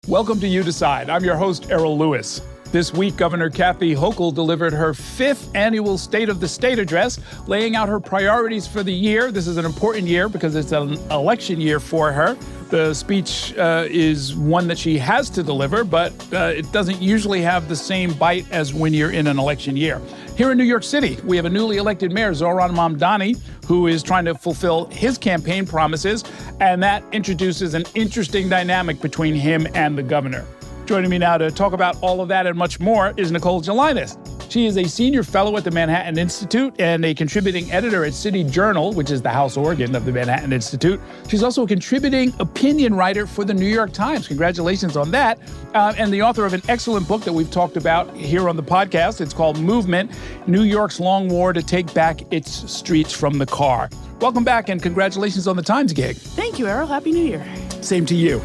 Welcome to You Decide. I'm your host, Errol Lewis. This week, Governor Kathy Hochul delivered her 5th annual State of the State address, laying out her priorities for the year. This is an important year because it's an election year for her. The speech is one that she has to deliver, but it doesn't usually have the same bite as when you're in an election year. Here in New York City, we have a newly elected mayor, Zohran Mamdani, who is trying to fulfill his campaign promises, and that introduces an interesting dynamic between him and the governor. Joining me now to talk about all of that and much more is Nicole Gelinas. She is a senior fellow at the Manhattan Institute and a contributing editor at City Journal, which is the house organ of the Manhattan Institute. She's also a contributing opinion writer for the New York Times. Congratulations on that. And the author of an excellent book that we've talked about here on the podcast. It's called Movement, New York's Long War to Take Back Its Streets from the Car. Welcome back and congratulations on the Times gig. Thank you, Errol. Happy New Year. Same to you.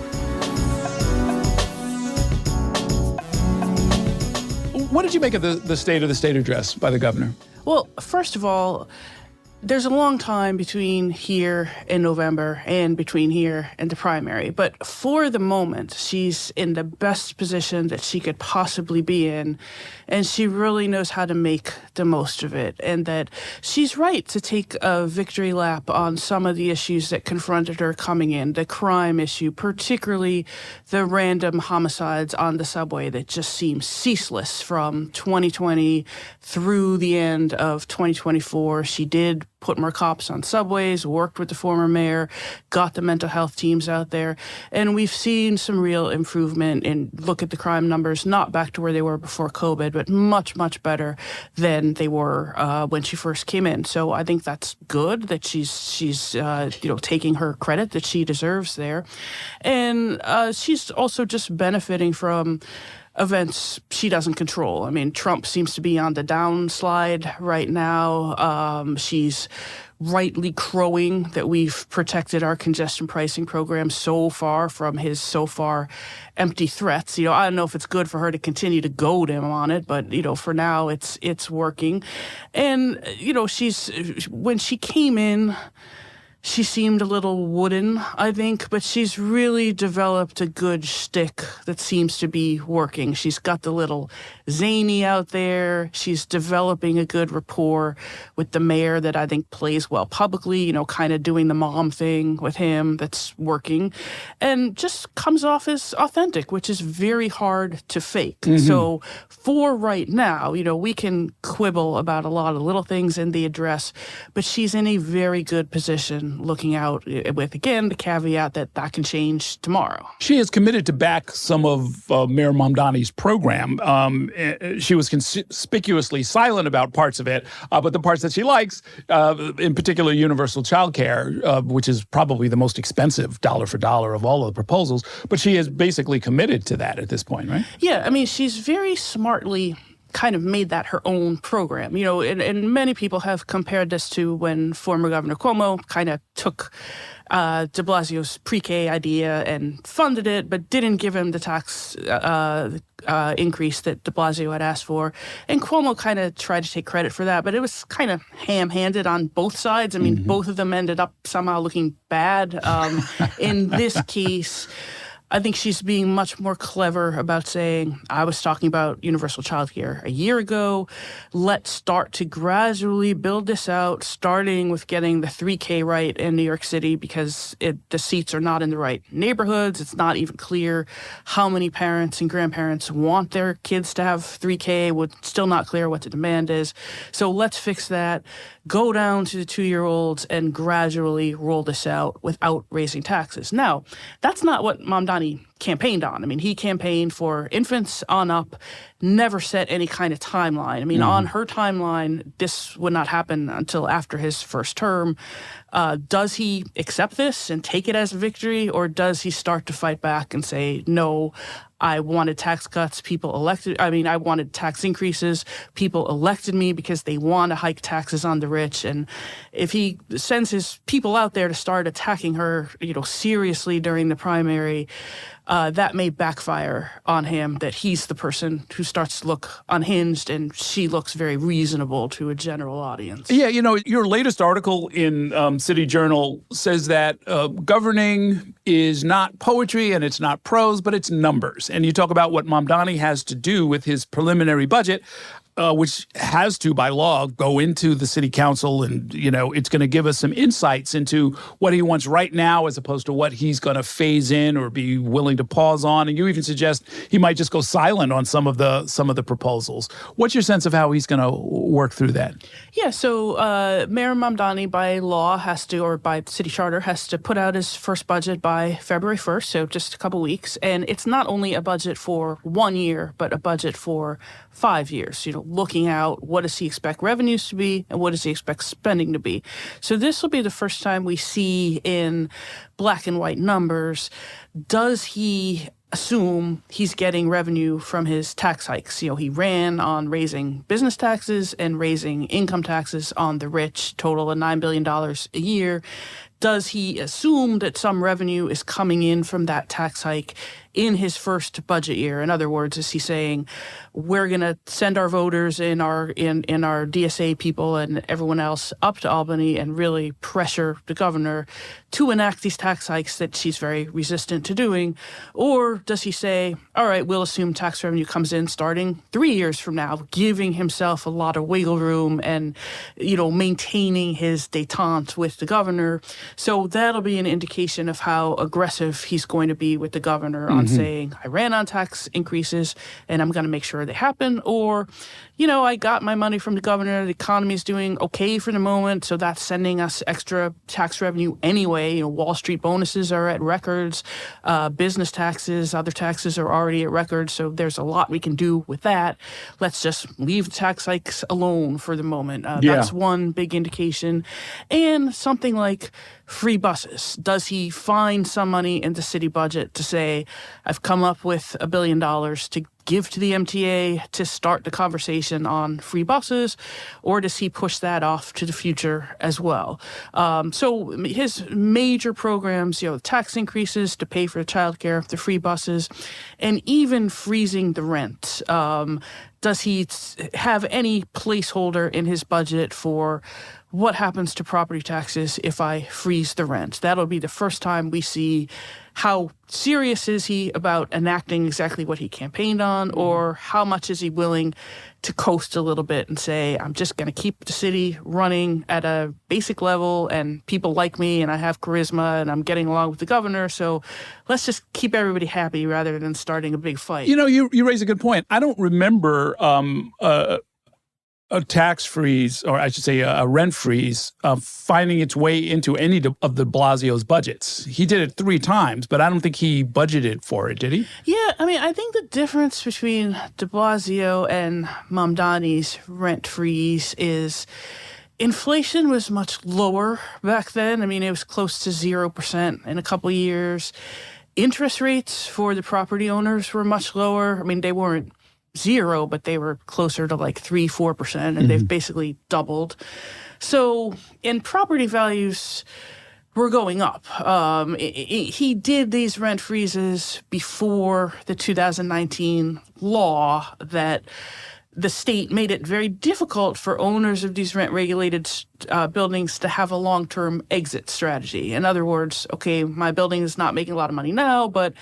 What did you make of the State of the State address by the governor? Well, first of all, there's a long time between here and November and between here and the primary. But for the moment, she's in the best position that she could possibly be in. And she really knows how to make the most of it. And that she's right to take a victory lap on some of the issues that confronted her coming in. The crime issue, particularly the random homicides on the subway that just seem ceaseless from 2020 through the end of 2024. She did put more cops on subways, worked with the former mayor, got the mental health teams out there. And we've seen some real improvement in, look at the crime numbers, not back to where they were before COVID, but much, much better than they were when she first came in. So I think that's good that she's taking her credit that she deserves there. And she's also just benefiting from events she doesn't control. I mean, Trump seems to be on the downslide right now. She's rightly crowing that we've protected our congestion pricing program so far from his so far empty threats. I don't know if it's good for her to continue to goad him on it, but, for now it's working. And, when she came in, she seemed a little wooden, I think, but she's really developed a good shtick that seems to be working. She's got the little zany out there. She's developing a good rapport with the mayor that I think plays well publicly, kind of doing the mom thing with him that's working, and just comes off as authentic, which is very hard to fake. Mm-hmm. So for right now, we can quibble about a lot of little things in the address, but she's in a very good position looking out with, again, the caveat that can change tomorrow. She is committed to back some of Mayor Mamdani's program. She was conspicuously silent about parts of it, but the parts that she likes, in particular universal child care, which is probably the most expensive dollar for dollar of all of the proposals, but she is basically committed to that at this point, right? Yeah, I mean, she's very smartly kind of made that her own program, and many people have compared this to when former Governor Cuomo kind of took de Blasio's pre-K idea and funded it, but didn't give him the tax increase that de Blasio had asked for. And Cuomo kind of tried to take credit for that, but it was kind of ham-handed on both sides. I mean, both of them ended up somehow looking bad. In this case, I think she's being much more clever about saying, I was talking about universal childcare a year ago. Let's start to gradually build this out, starting with getting the 3K right in New York City because the seats are not in the right neighborhoods. It's not even clear how many parents and grandparents want their kids to have 3K. It's still not clear what the demand is. So let's fix that, go down to the 2-year-olds and gradually roll this out without raising taxes. Now, that's not what Mamdani campaigned on. I mean, he campaigned for infants on up, never set any kind of timeline. I mean, on her timeline, this would not happen until after his first term. Does he accept this and take it as a victory, or does he start to fight back and say, no, I wanted tax cuts, I wanted tax increases, people elected me because they want to hike taxes on the rich. And if he sends his people out there to start attacking her, seriously during the primary, that may backfire on him, that he's the person who starts to look unhinged and she looks very reasonable to a general audience. Yeah, your latest article in City Journal says that governing is not poetry and it's not prose, but it's numbers. And you talk about what Mamdani has to do with his preliminary budget, which has to, by law, go into the city council. And, it's going to give us some insights into what he wants right now as opposed to what he's going to phase in or be willing to pause on. And you even suggest he might just go silent on some of the proposals. What's your sense of how he's going to work through that? Yeah, so Mayor Mamdani, by law, has to, or by city charter, has to put out his first budget by February 1st, so just a couple weeks. And it's not only a budget for 1 year, but a budget for 5 years. Looking out, what does he expect revenues to be and what does he expect spending to be? So this will be the first time we see in black and white numbers, does he assume he's getting revenue from his tax hikes? He ran on raising business taxes and raising income taxes on the rich, total of $9 billion a year. Does he assume that some revenue is coming in from that tax hike in his first budget year? In other words, is he saying, we're going to send our voters and our DSA people and everyone else up to Albany and really pressure the governor to enact these tax hikes that she's very resistant to doing? Or does he say, all right, we'll assume tax revenue comes in starting 3 years from now, giving himself a lot of wiggle room and, maintaining his détente with the governor? So that'll be an indication of how aggressive he's going to be with the governor on saying, I ran on tax increases and I'm going to make sure they happen. Or, I got my money from the governor. The economy is doing okay for the moment, so that's sending us extra tax revenue anyway. Wall Street bonuses are at records. Business taxes, other taxes are already at records, so there's a lot we can do with that. Let's just leave the tax hikes alone for the moment. That's one big indication. And something like free buses. Does he find some money in the city budget to say, I've come up with $1 billion to give to the MTA to start the conversation on free buses, or does he push that off to the future as well? So his major programs, tax increases to pay for the childcare, the free buses, and even freezing the rent. Does he have any placeholder in his budget for what happens to property taxes if I freeze the rent? That'll be the first time we see how serious is he about enacting exactly what he campaigned on, or how much is he willing to coast a little bit and say, I'm just going to keep the city running at a basic level and people like me and I have charisma and I'm getting along with the governor, so let's just keep everybody happy rather than starting a big fight. You raise a good point. I don't remember a tax freeze, or I should say a rent freeze, finding its way into any of de Blasio's budgets. He did it 3 times, but I don't think he budgeted for it, did he? Yeah, I think the difference between de Blasio and Mamdani's rent freeze is inflation was much lower back then. It was close to 0% in a couple of years. Interest rates for the property owners were much lower. They weren't 0, but they were closer to like 3-4%, and they've basically doubled. So, and property values were going up. He did these rent freezes before the 2019 law that the state made it very difficult for owners of these rent-regulated buildings to have a long-term exit strategy. In other words, okay, my building is not making a lot of money now, but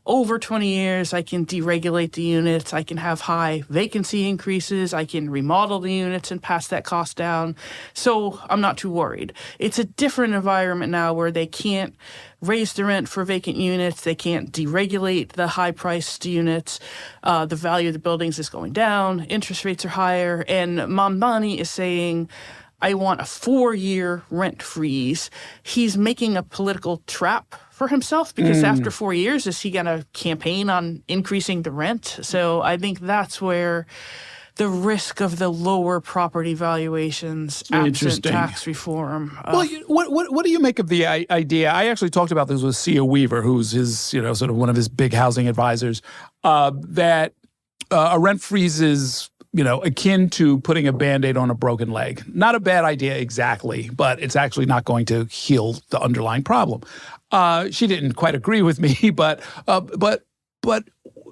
over 20 years, I can deregulate the units, I can have high vacancy increases, I can remodel the units and pass that cost down. So I'm not too worried. It's a different environment now where they can't raise the rent for vacant units, they can't deregulate the high-priced units, the value of the buildings is going down, interest rates are higher, and Mamdani is saying, I want a 4-year rent freeze. He's making a political trap for himself because after 4 years, is he going to campaign on increasing the rent? So I think that's where the risk of the lower property valuations absent tax reform. Well, what do you make of the idea? I actually talked about this with Sia Weaver, who's his, sort of one of his big housing advisors, that a rent freeze is akin to putting a Band-Aid on a broken leg. Not a bad idea exactly, but it's actually not going to heal the underlying problem. She didn't quite agree with me, but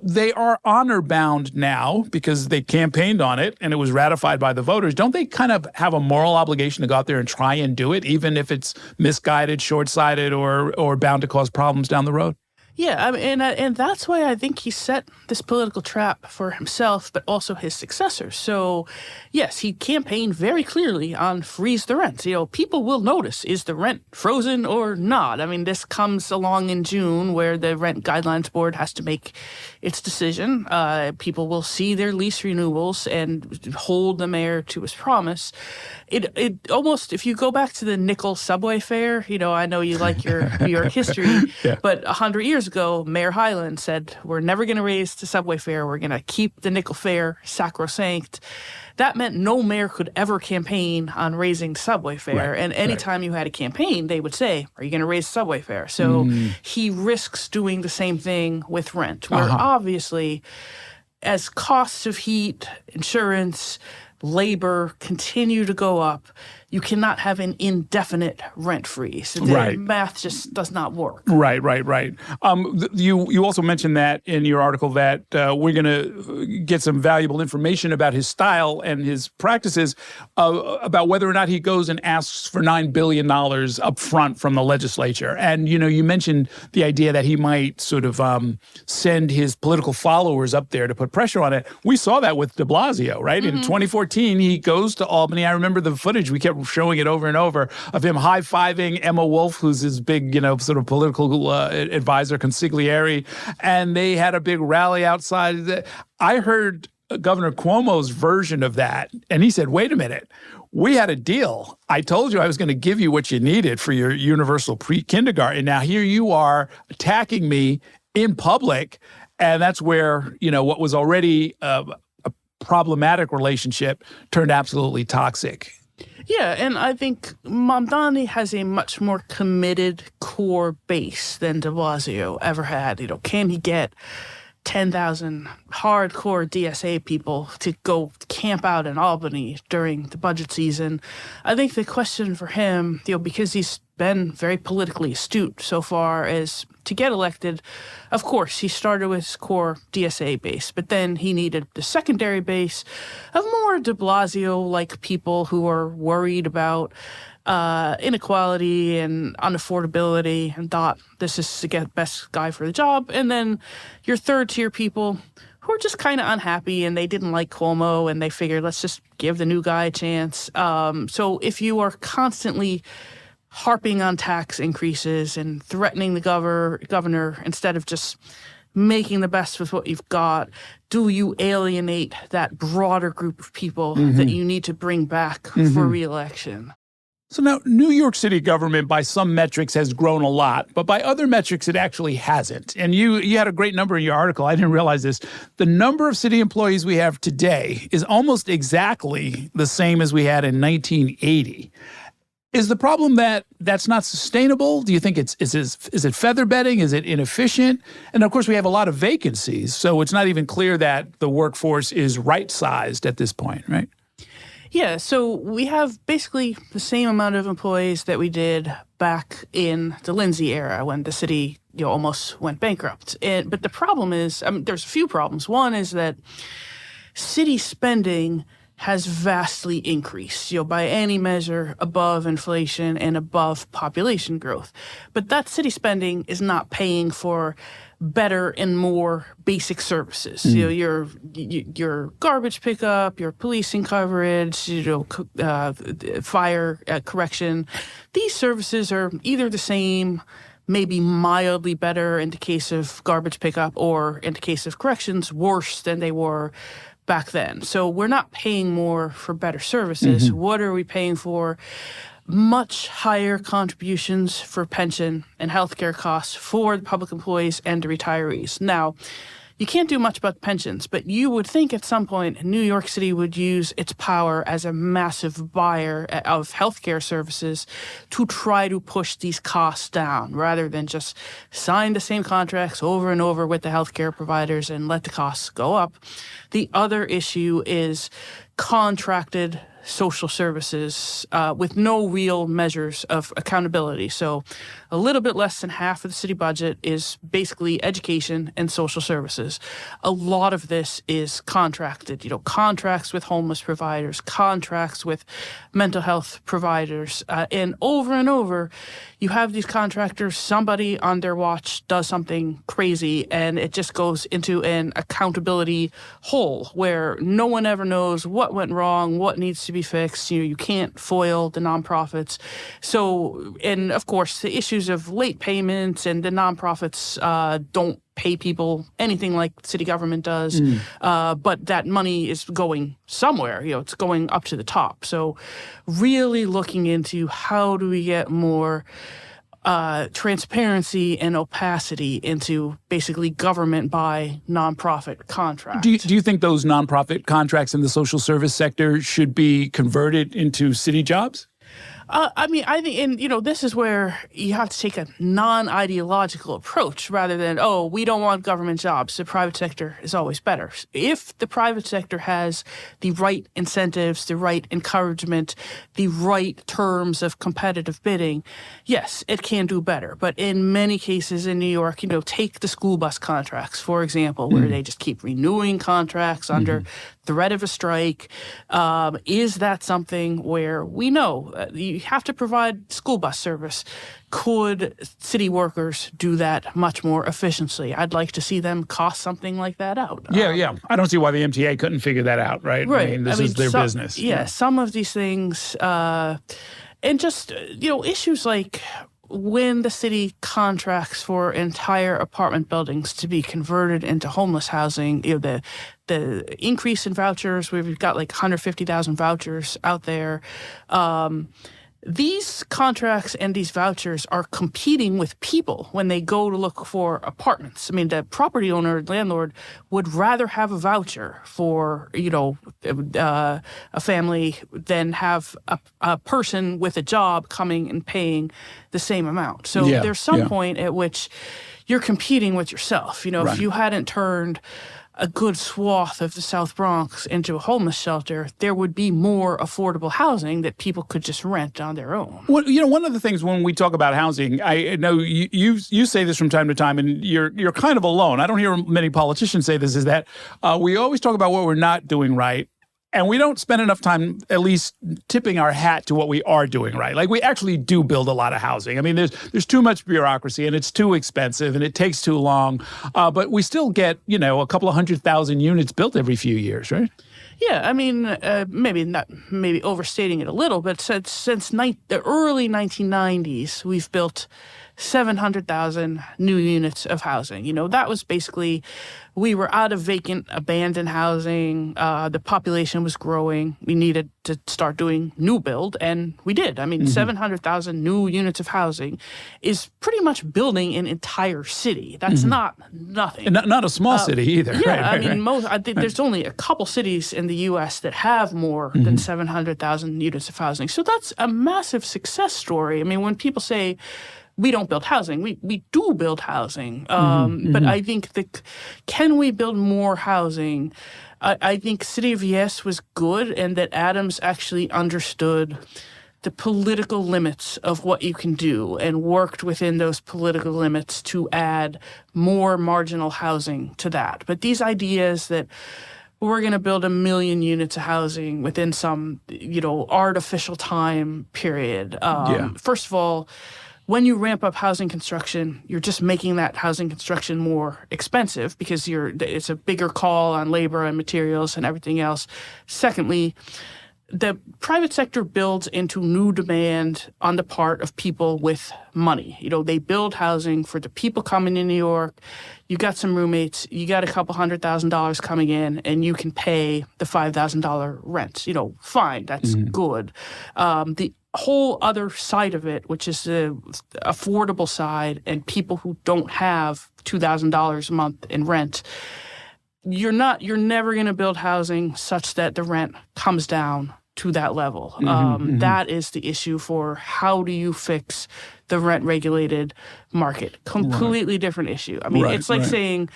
they are honor bound now because they campaigned on it and it was ratified by the voters. Don't they kind of have a moral obligation to go out there and try and do it, even if it's misguided, short-sighted, or bound to cause problems down the road? Yeah, I mean, and that's why I think he set this political trap for himself, but also his successors. So, yes, he campaigned very clearly on freeze the rent. People will notice, is the rent frozen or not? I mean, this comes along in June where the Rent Guidelines Board has to make its decision. People will see their lease renewals and hold the mayor to his promise. It almost, if you go back to the nickel subway fare, I know you like your New York history, Yeah. but 100 years ago, Mayor Hyland said, we're never going to raise the subway fare. We're going to keep the nickel fare sacrosanct. That meant no mayor could ever campaign on raising the subway fare. Right, and anytime you had a campaign, they would say, are you going to raise the subway fare? So he risks doing the same thing with rent, where obviously as costs of heat, insurance, labor continue to go up, you cannot have an indefinite rent freeze. The Right. math just does not work. Right. You also mentioned that in your article that we're going to get some valuable information about his style and his practices, about whether or not he goes and asks for $9 billion up front from the legislature. And, you mentioned the idea that he might sort of send his political followers up there to put pressure on it. We saw that with de Blasio, right? In 2014, he goes to Albany. I remember the footage. We kept showing it over and over of him high-fiving Emma Wolf, who's his big, sort of political advisor, consigliere, and they had a big rally outside. I heard Governor Cuomo's version of that, and he said, wait a minute, we had a deal. I told you I was going to give you what you needed for your universal pre-kindergarten. Now here you are attacking me in public, and that's where, what was already a problematic relationship turned absolutely toxic. Yeah, and I think Mamdani has a much more committed core base than de Blasio ever had. Can he get 10,000 hardcore DSA people to go camp out in Albany during the budget season? I think the question for him, because he's been very politically astute so far, is to get elected. Of course, he started with his core DSA base, but then he needed the secondary base of more de Blasio-like people who are worried about inequality and unaffordability and thought this is the best guy for the job. And then your third tier people who are just kind of unhappy and they didn't like Cuomo and they figured, let's just give the new guy a chance. So if you are constantly harping on tax increases and threatening the governor instead of just making the best with what you've got, do you alienate that broader group of people that you need to bring back for re-election? So now New York City government, by some metrics, has grown a lot, but by other metrics, it actually hasn't. And you had a great number in your article. I didn't realize this. The number of city employees we have today is almost exactly the same as we had in 1980. Is the problem that that's not sustainable? Do you think is it feather bedding? Is it inefficient? And of course, we have a lot of vacancies, so it's not even clear that the workforce is right-sized at this point, right? Yeah, so we have basically the same amount of employees that we did back in the Lindsay era when the city almost went bankrupt. But the problem is, there's a few problems. One is that city spending has vastly increased, by any measure above inflation and above population growth. But that city spending is not paying for better and more basic services. Your garbage pickup, your policing coverage, fire correction. These services are either the same, maybe mildly better in the case of garbage pickup, or in the case of corrections, worse than they were back then. So we're not paying more for better services. What are we paying for? Much higher contributions for pension and healthcare costs for the public employees and the retirees. Now, you can't do much about pensions, but you would think at some point New York City would use its power as a massive buyer of healthcare services to try to push these costs down rather than just sign the same contracts over and over with the healthcare providers and let the costs go up. The other issue is contracted social services with no real measures of accountability. So a little bit less than half of the city budget is basically education and social services. A lot of this is contracted, contracts with homeless providers, contracts with mental health providers. And over, you have these contractors, somebody on their watch does something crazy, and it just goes into an accountability hole where no one ever knows what went wrong, what needs to be fixed. You can't foil the nonprofits. So, and of course, the issues of late payments, and the nonprofits don't pay people anything like city government does, but that money is going somewhere. It's going up to the top. So really looking into how do we get more transparency and opacity into basically government by nonprofit contracts. Do you think those nonprofit contracts in the social service sector should be converted into city jobs? I think, and this is where you have to take a non-ideological approach rather than, we don't want government jobs. The private sector is always better. If the private sector has the right incentives, the right encouragement, the right terms of competitive bidding, yes, it can do better. But in many cases in New York, take the school bus contracts, for example, where they just keep renewing contracts under threat of a strike. Is that something where we know you have to provide school bus service? Could city workers do that much more efficiently? I'd like to see them cost something like that out. Yeah. I don't see why the MTA couldn't figure that out, right? Right. This is their business. Yeah, some of these things, and just, issues like when the city contracts for entire apartment buildings to be converted into homeless housing, the increase in vouchers, we've got like 150,000 vouchers out there. These contracts and these vouchers are competing with people when they go to look for apartments. The property owner, landlord, would rather have a voucher for, a family than have a person with a job coming and paying the same amount. So there's some point at which you're competing with yourself. Right. If you hadn't turned a good swath of the South Bronx into a homeless shelter, there would be more affordable housing that people could just rent on their own. Well, one of the things when we talk about housing, I know you say this from time to time, and you're kind of alone. I don't hear many politicians say this, is that we always talk about what we're not doing right. And we don't spend enough time at least tipping our hat to what we are doing right. Like, we actually do build a lot of housing. There's too much bureaucracy, and it's too expensive, and it takes too long. But we still get, a couple of 100,000 units built every few years, right? Yeah, maybe overstating it a little, but since the early 1990s, we've built 700,000 new units of housing. That was basically, we were out of vacant, abandoned housing. The population was growing. We needed to start doing new build, and we did. 700,000 new units of housing is pretty much building an entire city. That's not nothing. And not a small city either. Yeah, Right. I think there's only a couple cities in the U.S. that have more than 700,000 units of housing. So that's a massive success story. When people say, we don't build housing. We do build housing. But I think can we build more housing? I think City of Yes was good, and that Adams actually understood the political limits of what you can do and worked within those political limits to add more marginal housing to that. But these ideas that we're going to build 1 million units of housing within some, artificial time period. First of all, when you ramp up housing construction, you're just making that housing construction more expensive because it's a bigger call on labor and materials and everything else. Secondly, the private sector builds into new demand on the part of people with money. They build housing for the people coming in New York. You got some roommates, you got a couple $100,000 coming in, and you can pay the $5,000 rent. Fine, that's good. The whole other side of it, which is the affordable side, and people who don't have $2,000 a month in rent, you're never going to build housing such that the rent comes down to that level. That is the issue for how do you fix the rent-regulated market. Completely different issue. It's like saying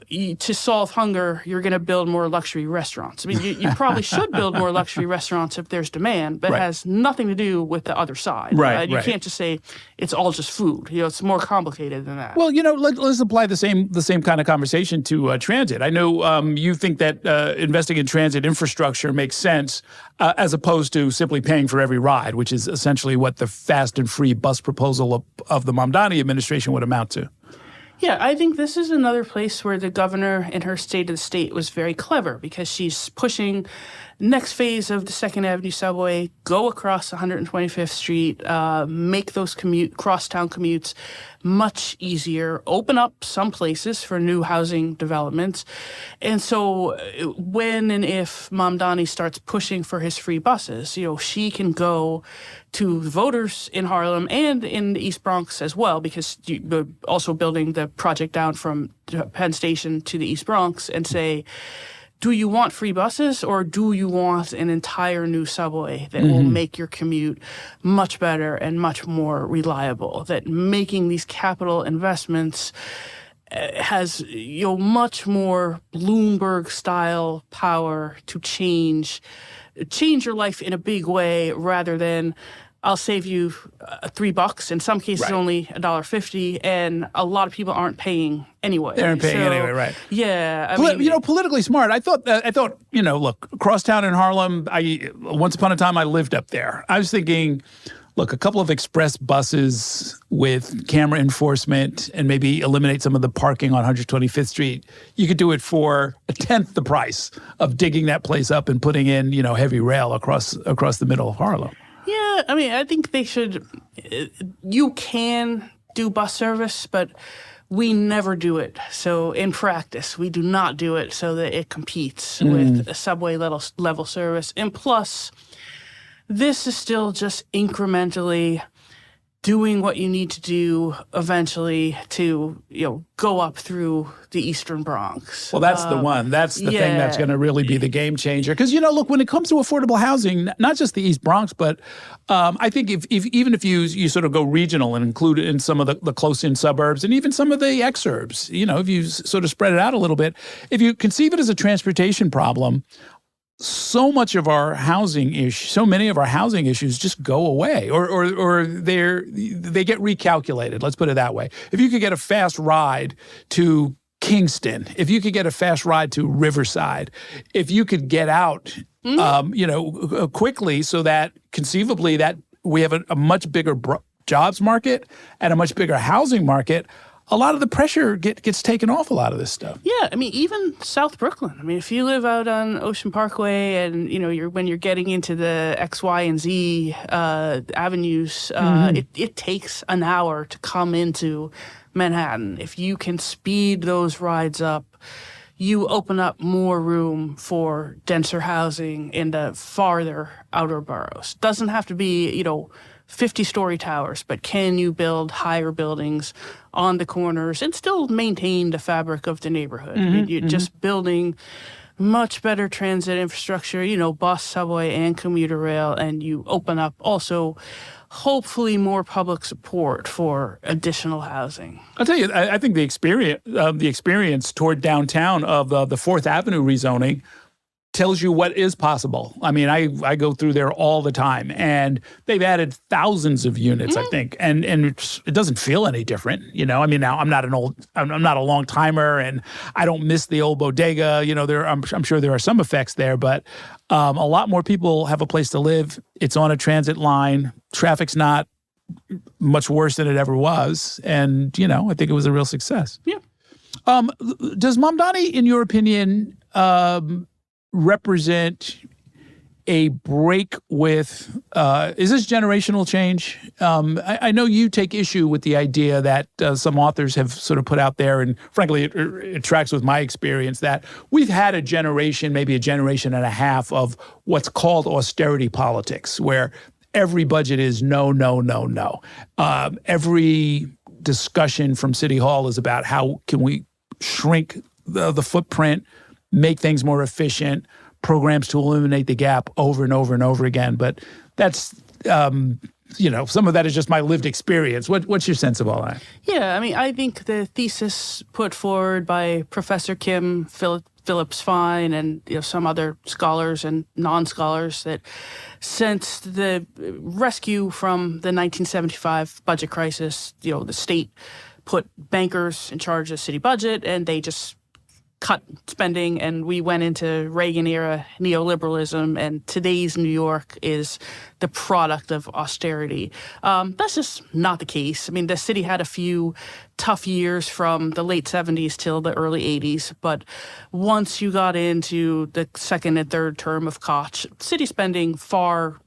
to solve hunger, you're going to build more luxury restaurants. I mean, you probably should build more luxury restaurants if there's demand, but it has nothing to do with the other side. You can't just say it's all just food. It's more complicated than that. Well, let's apply the same kind of conversation to transit. I know you think that investing in transit infrastructure makes sense as opposed to simply paying for every ride, which is essentially what the fast and free bus proposal of the Mamdani administration would amount to. Yeah, I think this is another place where the governor in her State of the State was very clever because she's pushing next phase of the 2nd Avenue subway, go across 125th Street, make those crosstown commutes much easier, open up some places for new housing developments. And so when and if Mamdani starts pushing for his free buses, she can go to voters in Harlem and in the East Bronx as well, because you're also building the project down from Penn Station to the East Bronx and say, do you want free buses or do you want an entire new subway that will make your commute much better and much more reliable? That making these capital investments has much more Bloomberg-style power to change your life in a big way rather than I'll save you $3. In some cases, only $1.50, and a lot of people aren't paying anyway. They aren't paying anyway, right? Yeah, politically smart. I thought, look, crosstown in Harlem. Once upon a time, I lived up there. I was thinking, look, a couple of express buses with camera enforcement and maybe eliminate some of the parking on 125th Street. You could do it for a tenth the price of digging that place up and putting in, heavy rail across the middle of Harlem. Yeah, I think they should. You can do bus service, but we never do it. So in practice, we do not do it so that it competes with a subway level service. And plus, this is still just incrementally doing what you need to do eventually to, go up through the Eastern Bronx. Well, that's the one. That's the thing that's going to really be the game changer. Because, look, when it comes to affordable housing, not just the East Bronx, but I think even if you sort of go regional and include it in some of the close-in suburbs and even some of the exurbs, if you sort of spread it out a little bit, if you conceive it as a transportation problem, so many of our housing issues just go away, or they get recalculated. Let's put it that way. If you could get a fast ride to Kingston, if you could get a fast ride to Riverside, if you could get out, quickly, so that conceivably that we have a much bigger jobs market and a much bigger housing market. A lot of the pressure gets taken off a lot of this stuff. Yeah, even South Brooklyn. If you live out on Ocean Parkway and, when you're getting into the X, Y, and Z avenues, it takes an hour to come into Manhattan. If you can speed those rides up, you open up more room for denser housing in the farther outer boroughs. Doesn't have to be, 50-story towers, but can you build higher buildings on the corners and still maintain the fabric of the neighborhood? You're just building much better transit infrastructure, bus, subway, and commuter rail, and you open up also hopefully more public support for additional housing. I'll tell you, I think the experience toward downtown of the 4th Avenue rezoning tells you what is possible. I go through there all the time, and they've added thousands of units, I think, and it doesn't feel any different. Now I'm not a long timer, and I don't miss the old bodega. I'm sure there are some effects there, but a lot more people have a place to live. It's on a transit line. Traffic's not much worse than it ever was, and I think it was a real success. Yeah. Does Mamdani, in your opinion, represent a break with, is this generational change? I know you take issue with the idea that some authors have sort of put out there, and frankly, it tracks with my experience, that we've had a generation, maybe a generation and a half, of what's called austerity politics, where every budget is no, no, no, no. Every discussion from City Hall is about how can we shrink the footprint, make things more efficient, programs to eliminate the gap over and over and over again. But that's some of that is just my lived experience. What's your sense of all that? Yeah, I mean, I think the thesis put forward by Professor Kim Phillips Fine and some other scholars and non-scholars that since the rescue from the 1975 budget crisis, the state put bankers in charge of the city budget and they just cut spending, and we went into Reagan-era neoliberalism, and today's New York is the product of austerity. That's just not the case. I mean, the city had a few tough years from the late 70s till the early 80s, but once you got into the second and third term of Koch, city spending far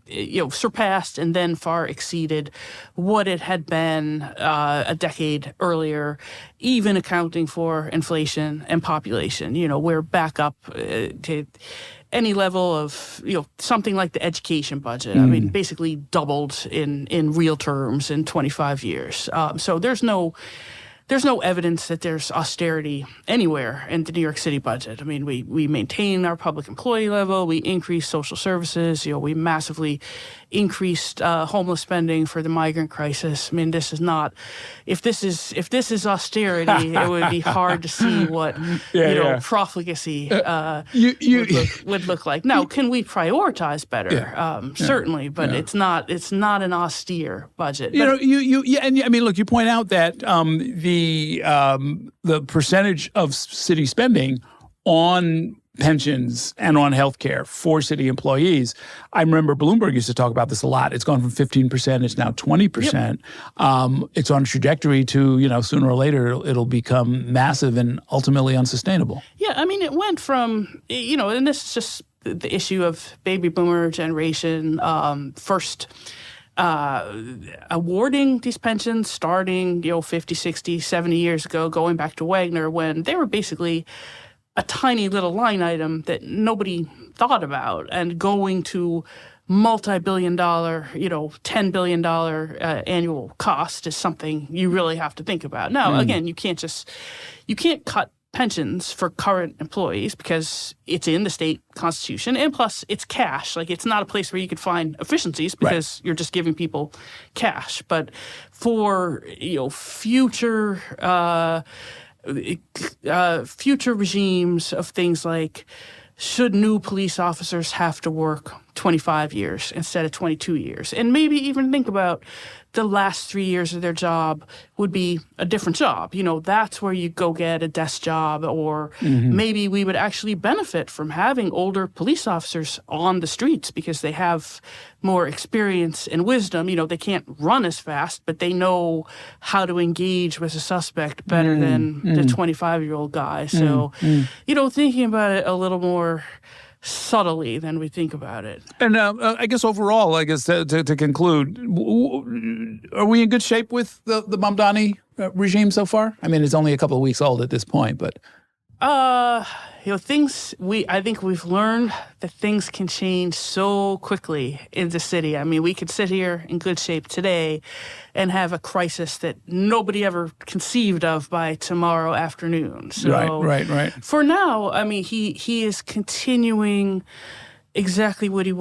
surpassed and then far exceeded what it had been a decade earlier, even accounting for inflation and population. We're back up to any level of, something like the education budget. I mean, basically doubled in real terms in 25 years. So there's no evidence that there's austerity anywhere in the New York City budget. I mean, we maintain our public employee level, we increase social services, we massively increased homeless spending for the migrant crisis. I mean, this is not. If this is austerity, it would be hard to see what profligacy would look like. Now, can we prioritize better? Certainly, but it's not an austere budget. And I mean, look, you point out that the percentage of city spending on pensions and on healthcare for city employees. I remember Bloomberg used to talk about this a lot. It's gone from 15%, it's now 20%. Yep. It's on a trajectory to, sooner or later, it'll become massive and ultimately unsustainable. Yeah, I mean, it went from, and this is just the issue of baby boomer generation, first awarding these pensions starting, 50, 60, 70 years ago, going back to Wagner, when they were basically a tiny little line item that nobody thought about, and going to multi-billion-dollar, $10 billion annual cost is something you really have to think about. Now, again, you can't cut pensions for current employees because it's in the state constitution, and plus it's cash. Like, it's not a place where you could find efficiencies because you're just giving people cash. But for future regimes of things like, should new police officers have to work 25 years instead of 22 years? And maybe even think about the last 3 years of their job would be a different job. That's where you go get a desk job, or maybe we would actually benefit from having older police officers on the streets because they have more experience and wisdom. They can't run as fast, but they know how to engage with a suspect better than the 25-year-old guy. So, thinking about it a little more subtly than we think about it. And I guess overall, to conclude, are we in good shape with the Mamdani regime so far? I mean, it's only a couple of weeks old at this point, but I think we've learned that things can change so quickly in the city. I mean, we could sit here in good shape today and have a crisis that nobody ever conceived of by tomorrow afternoon. So right. For now, I mean, he is continuing exactly what he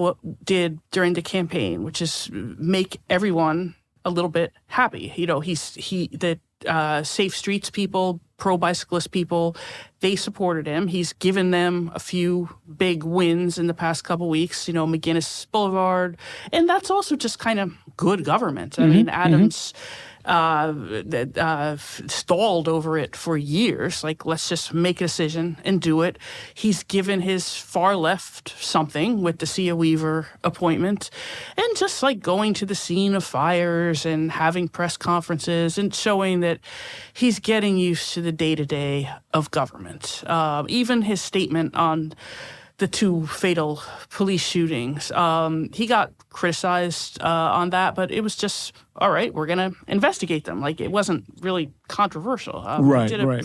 did during the campaign, which is make everyone a little bit happy. The Safe Streets people, pro-bicyclist people, they supported him. He's given them a few big wins in the past couple weeks, McGinnis Boulevard. And that's also just kind of good government. I mean, Adams stalled over it for years. Like, let's just make a decision and do it. He's given his far left something with the Sia Weaver appointment, and just like going to the scene of fires and having press conferences and showing that he's getting used to the day-to-day of government. Even his statement on the two fatal police shootings. He got criticized on that, but it was just, all right, we're going to investigate them. Like, it wasn't really controversial. Right.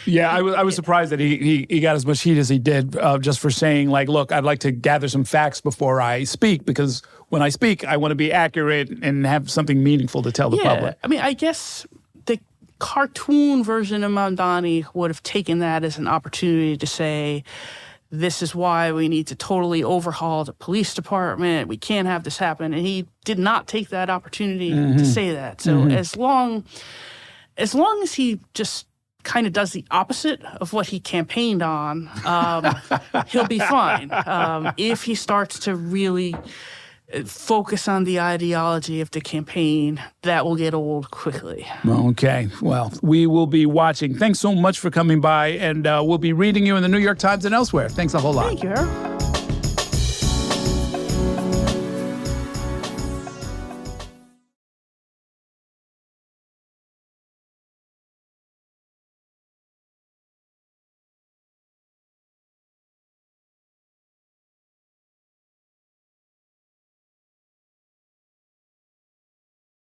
Yeah, I was surprised that he got as much heat as he did just for saying, like, look, I'd like to gather some facts before I speak, because when I speak, I want to be accurate and have something meaningful to tell the public. I mean, I guess the cartoon version of Mamdani would have taken that as an opportunity to say this is why we need to totally overhaul the police department. We can't have this happen. And he did not take that opportunity to say that. So as long as he just kind of does the opposite of what he campaigned on, he'll be fine. If he starts to really focus on the ideology of the campaign, that will get old quickly. Okay. Well, we will be watching. Thanks so much for coming by, and we'll be reading you in the New York Times and elsewhere. Thanks a whole lot. Thank you, Errol.